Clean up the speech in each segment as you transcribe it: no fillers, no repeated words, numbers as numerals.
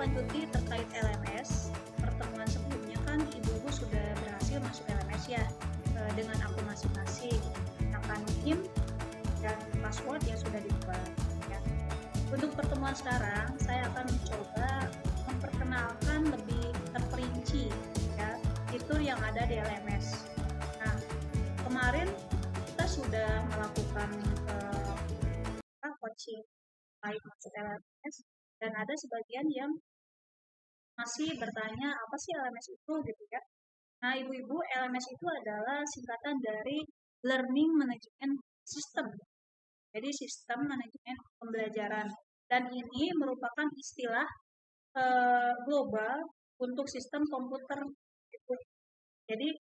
melanjuti terkait LMS. Pertemuan sebelumnya kan ibu-ibu sudah berhasil masuk LMS ya, dengan akun masing-masing, menggunakan NIM dan password yang sudah dibuat. Ya. Untuk pertemuan sekarang, saya akan mencoba memperkenalkan lebih terperinci ya fitur yang ada di LMS. Nah, kemarin kita sudah melakukan coaching terkait masuk LMS, dan ada sebagian yang masih bertanya apa sih LMS itu gitu ya. Nah, ibu-ibu, LMS itu adalah singkatan dari Learning Management System. Jadi sistem manajemen pembelajaran, dan ini merupakan istilah global untuk sistem komputer gitu. Jadi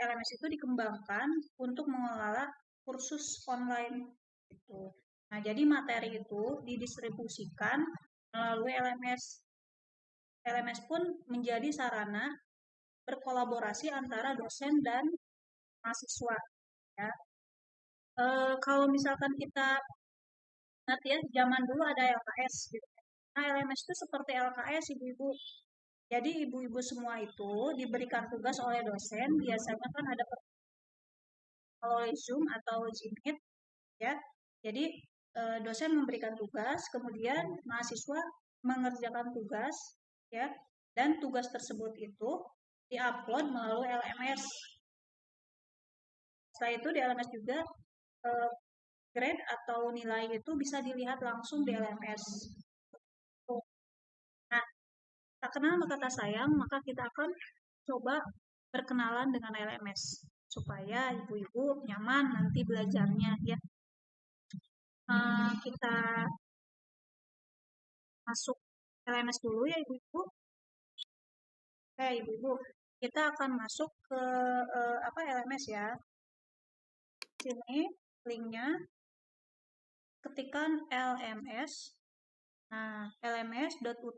LMS itu dikembangkan untuk mengelola kursus online gitu. Nah, jadi materi itu didistribusikan melalui LMS. LMS pun menjadi sarana berkolaborasi antara dosen dan mahasiswa. Ya. Kalau misalkan kita ingat ya, zaman dulu ada LKS gitu. Nah, LMS itu seperti LKS ibu-ibu. Jadi ibu-ibu semua itu diberikan tugas oleh dosen, biasanya kan ada melalui Zoom atau Jmeet ya. Jadi dosen memberikan tugas, kemudian mahasiswa mengerjakan tugas ya, dan tugas tersebut itu diupload melalui LMS. Setelah itu di LMS juga grade atau nilai itu bisa dilihat langsung di LMS. Nah, tak kenal maka tak sayang, maka kita akan coba berkenalan dengan LMS supaya ibu-ibu nyaman nanti belajarnya ya. Kita masuk LMS dulu ya ibu-ibu. Oke ibu-ibu, kita akan masuk ke LMS ya. Sini linknya, ketikkan LMS. Nah, lms.ut.ac.id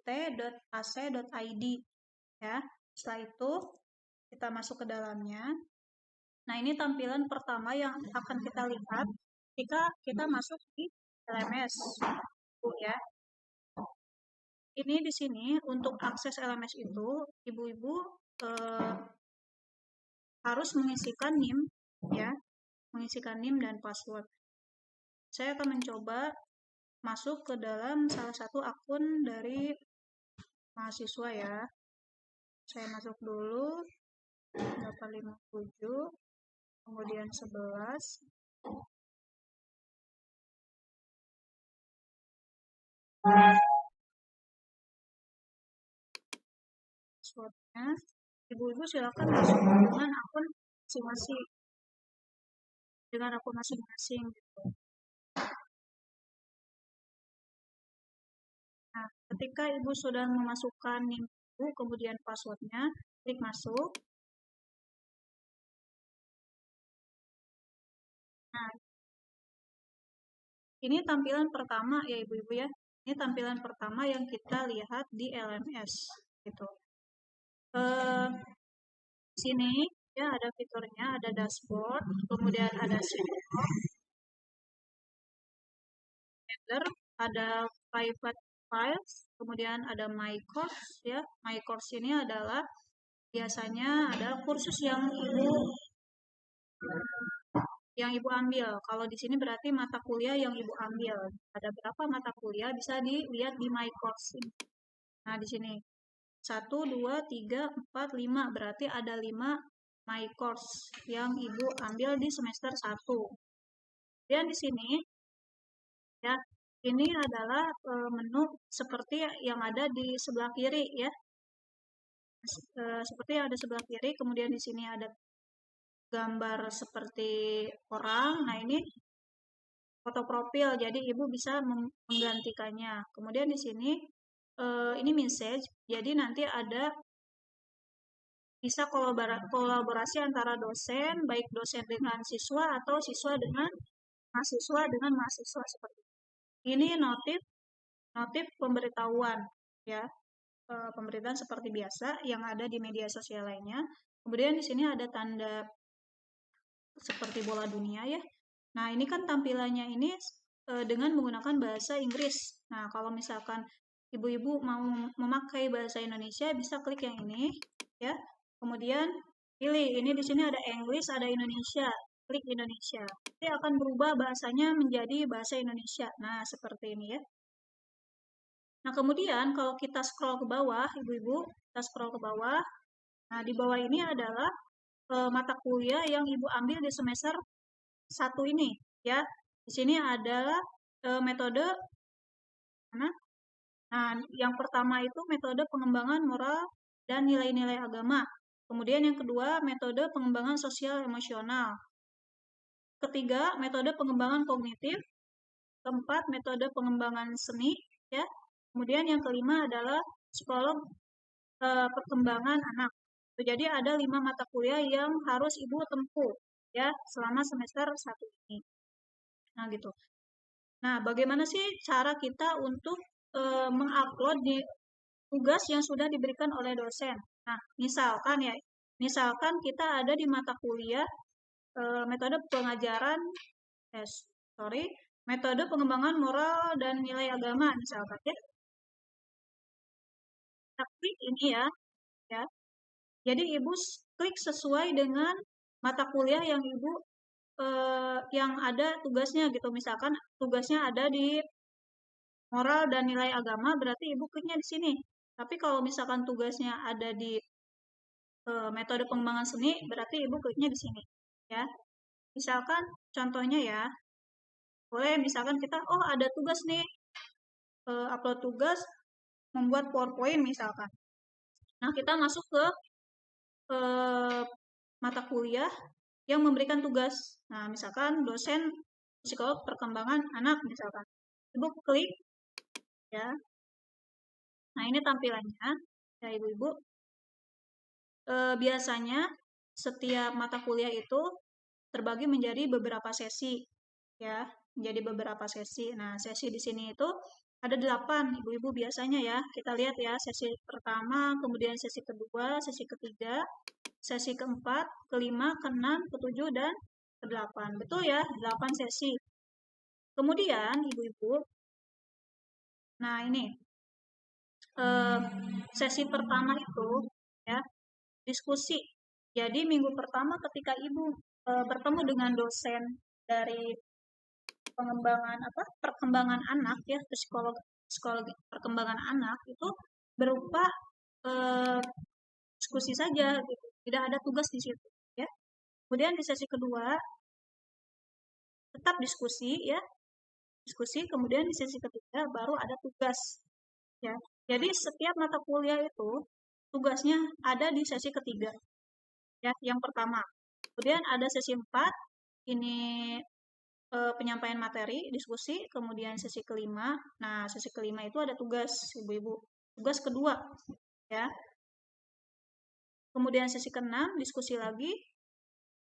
ya. Setelah itu kita masuk ke dalamnya. Nah, ini tampilan pertama yang akan kita lihat ketika kita masuk di LMS. Ya. Ini di sini untuk akses LMS itu ibu-ibu harus mengisikan NIM ya, mengisikan NIM dan password. Saya akan mencoba masuk ke dalam salah satu akun dari mahasiswa ya. Saya masuk dulu 857, kemudian 11. Passwordnya, ibu-ibu silakan masuk dengan akun masing-masing. Dengan akun masing-masing gitu. Nah, ketika ibu sudah memasukkan NIM ibu, kemudian passwordnya, klik masuk. Nah, ini tampilan pertama ya ibu-ibu ya. Ini tampilan pertama yang kita lihat di LMS gitu. Sini ya ada fiturnya, ada dashboard, kemudian ada header, ada private files, kemudian ada my course ya. My course ini adalah biasanya ada kursus yang ibu ambil. Kalau di sini berarti mata kuliah yang ibu ambil. Ada berapa mata kuliah bisa dilihat di my course ini. Nah, di sini 1, 2, 3, 4, 5. Berarti ada 5 my course yang ibu ambil di semester 1. Dan di sini ya, ini adalah menu seperti yang ada di sebelah kiri ya. Seperti yang ada sebelah kiri, kemudian di sini ada gambar seperti orang. Nah, ini foto profil, jadi ibu bisa menggantikannya. Kemudian di sini ini message, jadi nanti ada bisa kolaborasi antara dosen, baik dosen dengan siswa atau siswa dengan mahasiswa seperti itu. Ini notif pemberitahuan ya, pemberitaan seperti biasa yang ada di media sosial lainnya. Kemudian di sini ada tanda seperti bola dunia ya. Nah, ini kan tampilannya ini dengan menggunakan bahasa Inggris. Nah, kalau misalkan ibu-ibu mau memakai bahasa Indonesia bisa klik yang ini ya. Kemudian pilih ini, di sini ada English, ada Indonesia. Klik Indonesia. Nanti akan berubah bahasanya menjadi bahasa Indonesia. Nah, seperti ini ya. Nah, kemudian kalau kita scroll ke bawah, ibu-ibu, kita scroll ke bawah. Nah, di bawah ini adalah mata kuliah yang ibu ambil di semester 1 ini ya. Di sini adalah metode mana? Nah, yang pertama itu metode pengembangan moral dan nilai-nilai agama. Kemudian yang kedua, metode pengembangan sosial emosional. Ketiga, metode pengembangan kognitif. Keempat, metode pengembangan seni, ya. Kemudian yang kelima adalah psikolog perkembangan anak. Jadi ada 5 mata kuliah yang harus ibu tempuh, ya, selama semester 1 ini. Nah, gitu. Nah, bagaimana sih cara kita untuk mengupload di tugas yang sudah diberikan oleh dosen? Nah, misalkan kita ada di mata kuliah metode pengajaran, metode pengembangan moral dan nilai agama, misalkan ya. Kita klik ini ya. Jadi ibu klik sesuai dengan mata kuliah yang ibu yang ada tugasnya gitu. Misalkan tugasnya ada di moral dan nilai agama, berarti ibu kliknya di sini. Tapi kalau misalkan tugasnya ada di metode pengembangan seni, berarti ibu kliknya di sini, ya. Misalkan contohnya ya, boleh misalkan kita, oh ada tugas nih, upload tugas membuat PowerPoint misalkan. Nah, kita masuk ke mata kuliah yang memberikan tugas. Nah, misalkan dosen psikolog perkembangan anak misalkan. Ibu klik ya. Nah, ini tampilannya ya ibu-ibu. Biasanya setiap mata kuliah itu terbagi menjadi beberapa sesi ya, menjadi beberapa sesi. Nah, sesi di sini itu ada 8 ibu-ibu biasanya ya. Kita lihat ya, sesi pertama, kemudian sesi kedua, sesi ketiga, sesi keempat, kelima, keenam, ketujuh, dan ke-8. Betul ya, 8 sesi. Kemudian ibu-ibu, nah ini sesi pertama itu ya, diskusi. Jadi minggu pertama ketika ibu bertemu dengan dosen dari perkembangan anak ya, psikologi perkembangan anak itu berupa diskusi saja gitu. Tidak ada tugas di situ ya. Kemudian di sesi kedua tetap diskusi ya. Diskusi, kemudian di sesi ketiga baru ada tugas ya. Jadi setiap mata kuliah itu tugasnya ada di sesi ketiga ya, yang pertama. Kemudian ada sesi 4, ini penyampaian materi, diskusi, kemudian sesi kelima. Nah, sesi kelima itu ada tugas ibu-ibu. Tugas kedua ya. Kemudian sesi ke-6 diskusi lagi.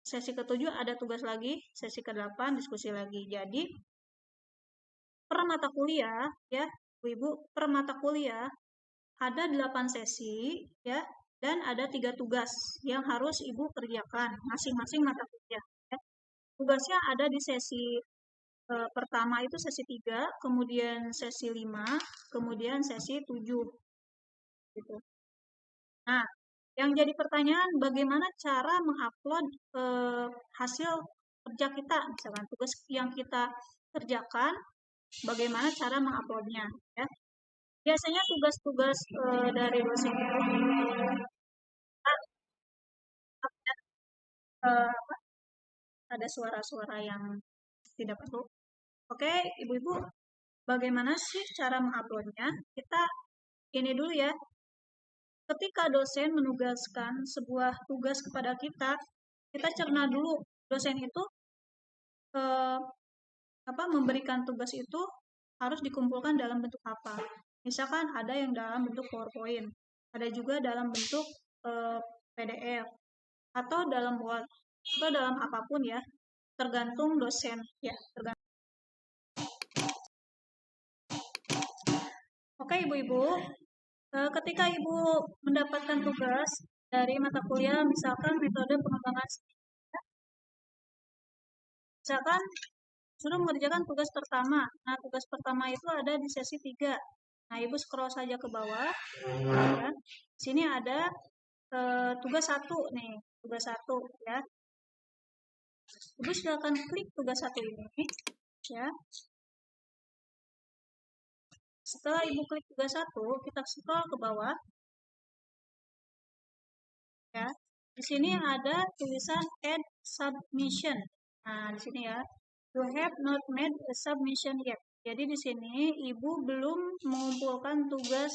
Sesi ke-7 ada tugas lagi, sesi ke-8 diskusi lagi. Jadi per mata kuliah ya, ibu-ibu, per mata kuliah ada 8 sesi ya, dan ada 3 tugas yang harus ibu kerjakan masing-masing mata kuliah ya. Tugasnya ada di sesi pertama itu sesi 3, kemudian sesi 5, kemudian sesi 7 gitu. Nah, yang jadi pertanyaan bagaimana cara mengupload hasil kerja kita, misalkan tugas yang kita kerjakan, bagaimana cara menguploadnya ya. Biasanya tugas-tugas dari dosen itu ada suara-suara yang tidak perlu. Oke, ibu-ibu, bagaimana sih cara menguploadnya? Kita ini dulu ya. Ketika dosen menugaskan sebuah tugas kepada kita, kita cerna dulu dosen itu memberikan tugas itu harus dikumpulkan dalam bentuk apa. Misalkan ada yang dalam bentuk PowerPoint, ada juga dalam bentuk PDF, atau dalam Word, atau dalam apapun ya, tergantung dosen ya. Oke ibu-ibu, ketika ibu mendapatkan tugas dari mata kuliah, misalkan metode pengembangan seni, misalkan sudah mengerjakan tugas pertama. Nah, tugas pertama itu ada di sesi 3. Nah, Ibu scroll saja ke bawah. Ya. Sini ada tugas 1 nih, tugas 1 ya. Ibu silakan klik tugas 1 ini ya. Setelah Ibu klik tugas 1, kita scroll ke bawah ya. Di sini ada tulisan add submission. Nah, di sini ya. You have not made a submission yet. Jadi di sini Ibu belum mengumpulkan tugas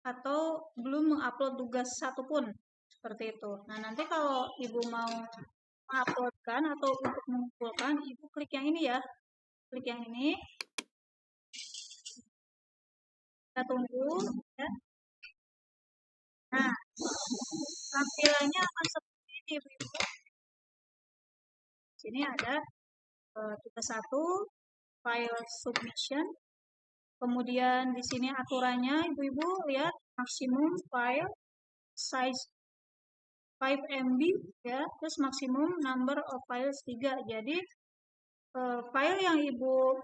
atau belum mengupload tugas satupun seperti itu. Nah, nanti kalau Ibu mau uploadkan atau untuk mengumpulkan, Ibu klik yang ini ya. Klik yang ini. Kita tunggu ya. Nah, tampilannya akan seperti ini, Ibu. Sini ada tugas 1, file submission. Kemudian di sini aturannya, Ibu-ibu lihat maksimum file size 5 MB ya, terus maksimum number of files 3. Jadi file yang Ibu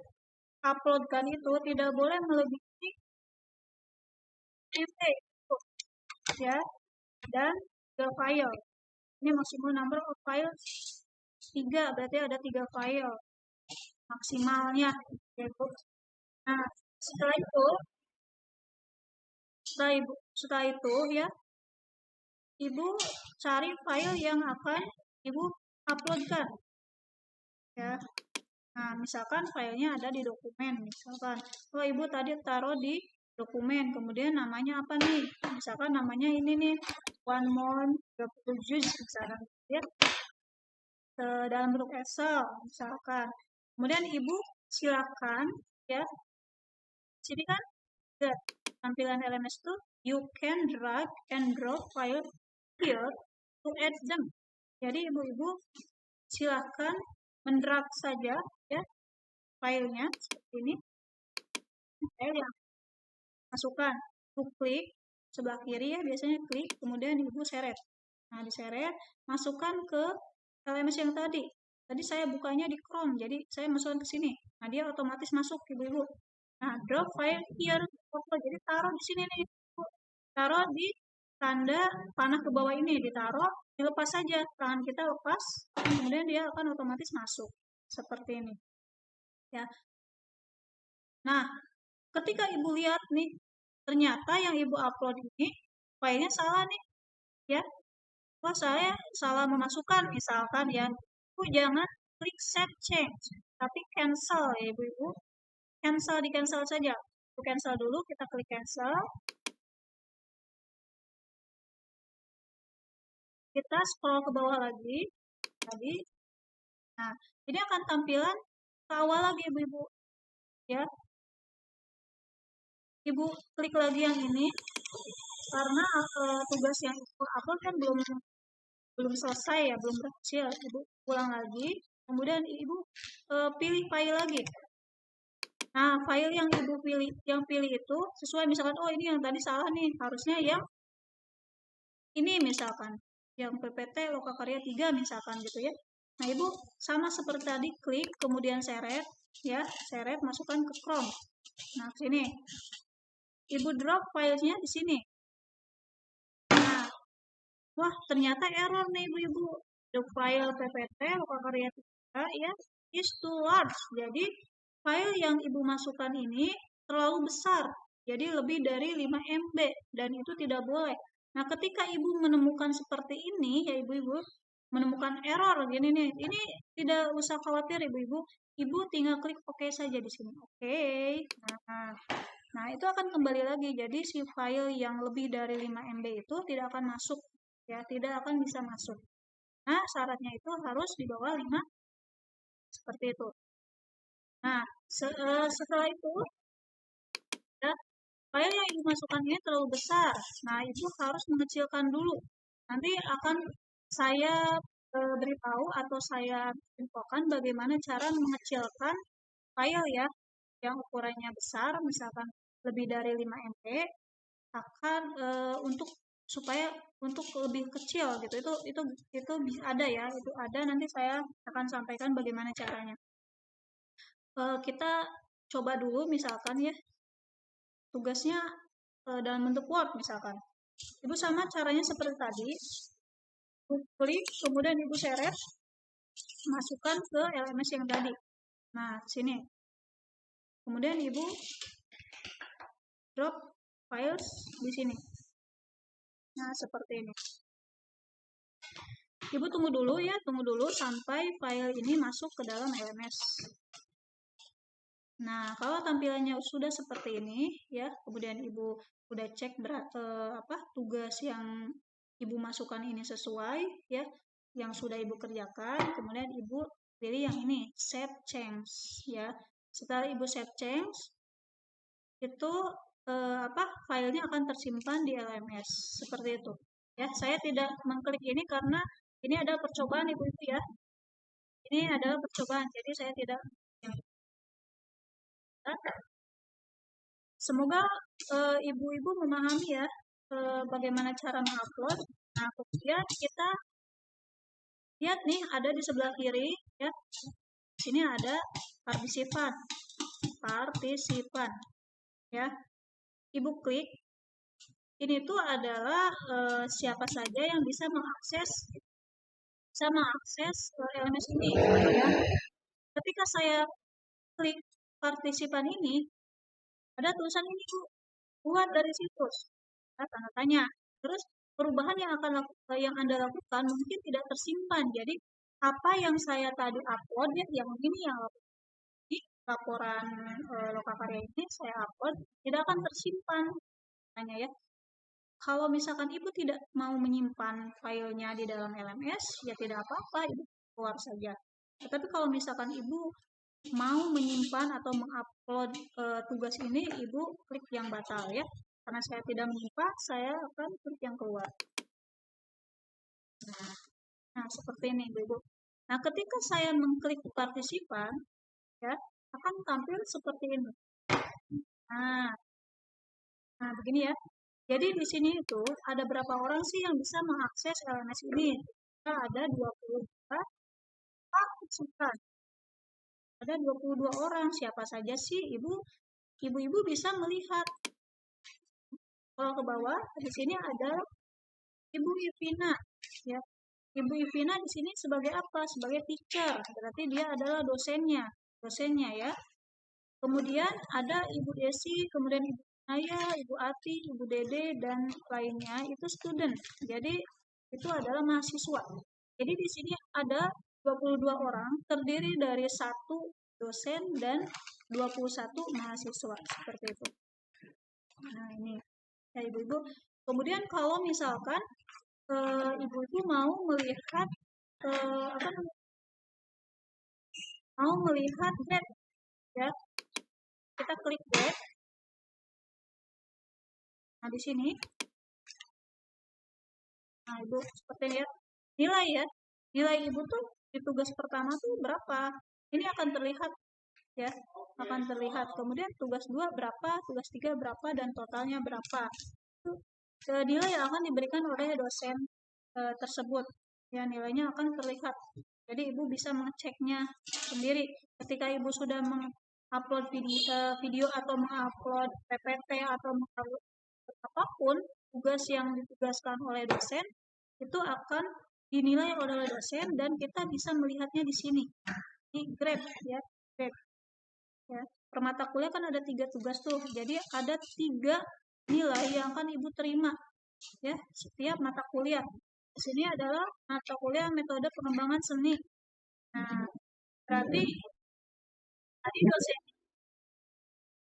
uploadkan itu tidak boleh melebihi MB ya, dan 3 file. Ini maksimum number of files 3, berarti ada 3 file maksimalnya yaitu. Nah, setelah itu ya, Ibu cari file yang akan Ibu uploadkan ya. Nah, misalkan filenya ada di dokumen, misalkan kalau Ibu tadi taruh di dokumen, kemudian namanya apa nih, misalkan namanya ini nih, one month 30 juice misalkan ya, dalam bentuk Excel misalkan. Kemudian Ibu silakan ya, sini kan tampilan LMS itu you can drag and drop file here to add them. Jadi Ibu-ibu silakan mendrag saja ya filenya seperti ini. File yang masukkan, Ibu klik sebelah kiri ya, biasanya klik, kemudian Ibu seret. Nah, diseret, masukkan ke LMS yang tadi. Tadi saya bukanya di Chrome, jadi saya masukkan ke sini. Nah, dia otomatis masuk, Ibu-ibu. Nah, drop file here. Jadi taruh di sini nih, Ibu. Taruh di tanda panah ke bawah ini, ditaruh, dilepas saja. Tangan kita lepas, kemudian dia akan otomatis masuk. Seperti ini. Ya. Nah, ketika Ibu lihat nih, ternyata yang Ibu upload ini filenya salah nih. Ya. Wah, saya salah memasukkan misalkan ya. Ibu jangan klik save change, tapi cancel ya Ibu-ibu. Cancel, di cancel saja. Ibu cancel dulu, kita klik cancel. Kita scroll ke bawah lagi. Tadi. Nah, ini akan tampilan ke awal lagi Ibu-ibu. Ya. Ibu klik lagi yang ini karena tugas yang Ibu upload kan belum selesai ya, belum berhasil. Ibu ulang lagi, kemudian Ibu pilih file lagi. Nah, file yang Ibu pilih itu sesuai, misalkan oh ini yang tadi salah nih, harusnya yang ini misalkan, yang PPT Lokakarya 3 misalkan gitu ya. Nah, Ibu sama seperti tadi, klik kemudian seret ya, seret masukkan ke Chrome. Nah, sini. Ibu drop filenya di sini. Nah, wah ternyata error nih Ibu-ibu. The file PPT Lokakarya 3 ya is too large. Jadi file yang Ibu masukkan ini terlalu besar. Jadi lebih dari 5 MB dan itu tidak boleh. Nah, ketika Ibu menemukan seperti ini ya Ibu-ibu, menemukan error gini nih, ini tidak usah khawatir Ibu-ibu. Ibu tinggal klik OK saja di sini. Oke. Nah, itu akan kembali lagi. Jadi si file yang lebih dari 5 MB itu tidak akan masuk ya, tidak akan bisa masuk. Nah, syaratnya itu harus di bawah 5 seperti itu. Nah, setelah itu ya, file yang Ibu masukkan ini terlalu besar. Nah, Ibu harus mengecilkan dulu. Nanti akan saya beritahu atau saya infokan bagaimana cara mengecilkan file ya yang ukurannya besar, misalkan lebih dari 5 MB, akan supaya untuk lebih kecil gitu. Itu bisa ada ya, itu ada, nanti saya akan sampaikan bagaimana caranya. Kita coba dulu misalkan ya. tugasnya dalam bentuk Word misalkan. Ibu sama caranya seperti tadi. Ibu klik, kemudian Ibu seret, masukkan ke LMS yang tadi. Nah, sini. Kemudian Ibu drop files di sini. Nah, seperti ini. Ibu tunggu dulu ya, tunggu dulu sampai file ini masuk ke dalam LMS. Nah, kalau tampilannya sudah seperti ini ya, kemudian Ibu udah cek tugas yang Ibu masukkan ini sesuai ya, yang sudah Ibu kerjakan, kemudian Ibu pilih yang ini, save change ya. Setelah Ibu save change, itu filenya akan tersimpan di LMS seperti itu. Ya, saya tidak mengklik ini karena ini ada percobaan Ibu-ibu ya. Ini adalah percobaan, jadi saya tidak. Semoga ibu-ibu memahami ya bagaimana cara mengupload. Nah, kemudian kita lihat nih ada di sebelah kiri ya. Sini ada partisipan ya. Ibu klik. Ini tuh adalah siapa saja yang bisa mengakses LMS ini ya. Ketika saya klik partisipan ini, ada tulisan ini Bu, buat dari situs. Ya, tanda tanya. Terus perubahan yang Anda lakukan mungkin tidak tersimpan. Jadi apa yang saya tadi upload ya, yang ini yang di laporan Lokakarya ini saya upload tidak akan tersimpan. Tanya ya. Kalau misalkan Ibu tidak mau menyimpan filenya di dalam LMS, ya tidak apa-apa, Ibu keluar saja. Tetapi kalau misalkan Ibu mau menyimpan atau mengupload tugas ini, Ibu klik yang batal ya. Karena saya tidak menyimpan, saya akan klik yang keluar. Nah, seperti ini Ibu. Nah, ketika saya mengklik partisipan, ya, akan tampil seperti ini. Nah, begini ya. Jadi di sini itu ada berapa orang sih yang bisa mengakses LMS ini? Ada 22 partisipan. Ada 22 orang. Siapa saja sih? Ibu-ibu bisa melihat. Kalau ke bawah, di sini ada Ibu Ivina, ya. Ibu Ivina di sini sebagai apa? Sebagai teacher. Berarti dia adalah dosennya ya. Kemudian ada Ibu Desi, kemudian Ibu Naya, Ibu Ati, Ibu Dede dan lainnya itu student. Jadi itu adalah mahasiswa. Jadi di sini ada 22 orang terdiri dari 1 dosen dan 21 mahasiswa seperti itu. Nah, ini ya Ibu-ibu. Kemudian kalau misalkan Ibu-ibu mau melihat web ya. Kita klik web. Nah, di sini. Nah, Ibu seperti lihat nilai ya. Nilai Ibu tuh di tugas pertama tuh berapa? Ini akan terlihat ya. Akan terlihat. Kemudian tugas 2 berapa, tugas 3 berapa dan totalnya berapa. Itu nilai yang akan diberikan oleh dosen tersebut. Ya, nilainya akan terlihat. Jadi Ibu bisa mengeceknya sendiri. Ketika Ibu sudah mengupload video atau mengupload PPT atau mengupload apapun tugas yang ditugaskan oleh dosen itu akan dinilai oleh dosen dan kita bisa melihatnya di sini di grade ya, grade ya. Per mata kuliah kan ada 3 tugas tuh, jadi ada 3 nilai yang akan Ibu terima ya setiap mata kuliah. Di sini adalah mata kuliah metode pengembangan seni. Nah, berarti tadi dosen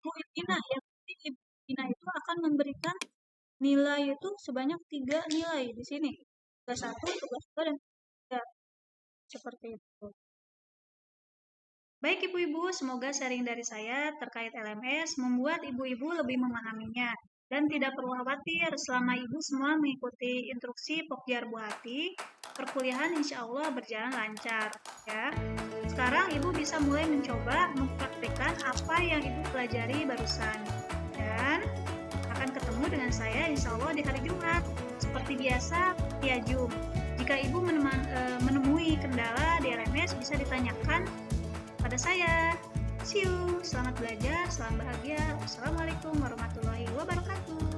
Ibu Ivina ya, Ibu Ivina itu akan memberikan nilai itu sebanyak 3 nilai di sini. Tugas 1, tugas 2, dan 3. Seperti itu. Baik Ibu-ibu, semoga sharing dari saya terkait LMS membuat Ibu-ibu lebih memahaminya. Dan tidak perlu khawatir, selama Ibu semua mengikuti instruksi Pokjar Bu Hati, perkuliahan insya Allah berjalan lancar. Ya. Sekarang Ibu bisa mulai mencoba mempraktikkan apa yang Ibu pelajari barusan. Dan akan ketemu dengan saya insya Allah di hari Jumat. Seperti biasa, via Zoom. Jika Ibu menemui kendala di LMS, bisa ditanyakan pada saya. See you, selamat belajar, selamat bahagia. Wassalamualaikum warahmatullahi wabarakatuh.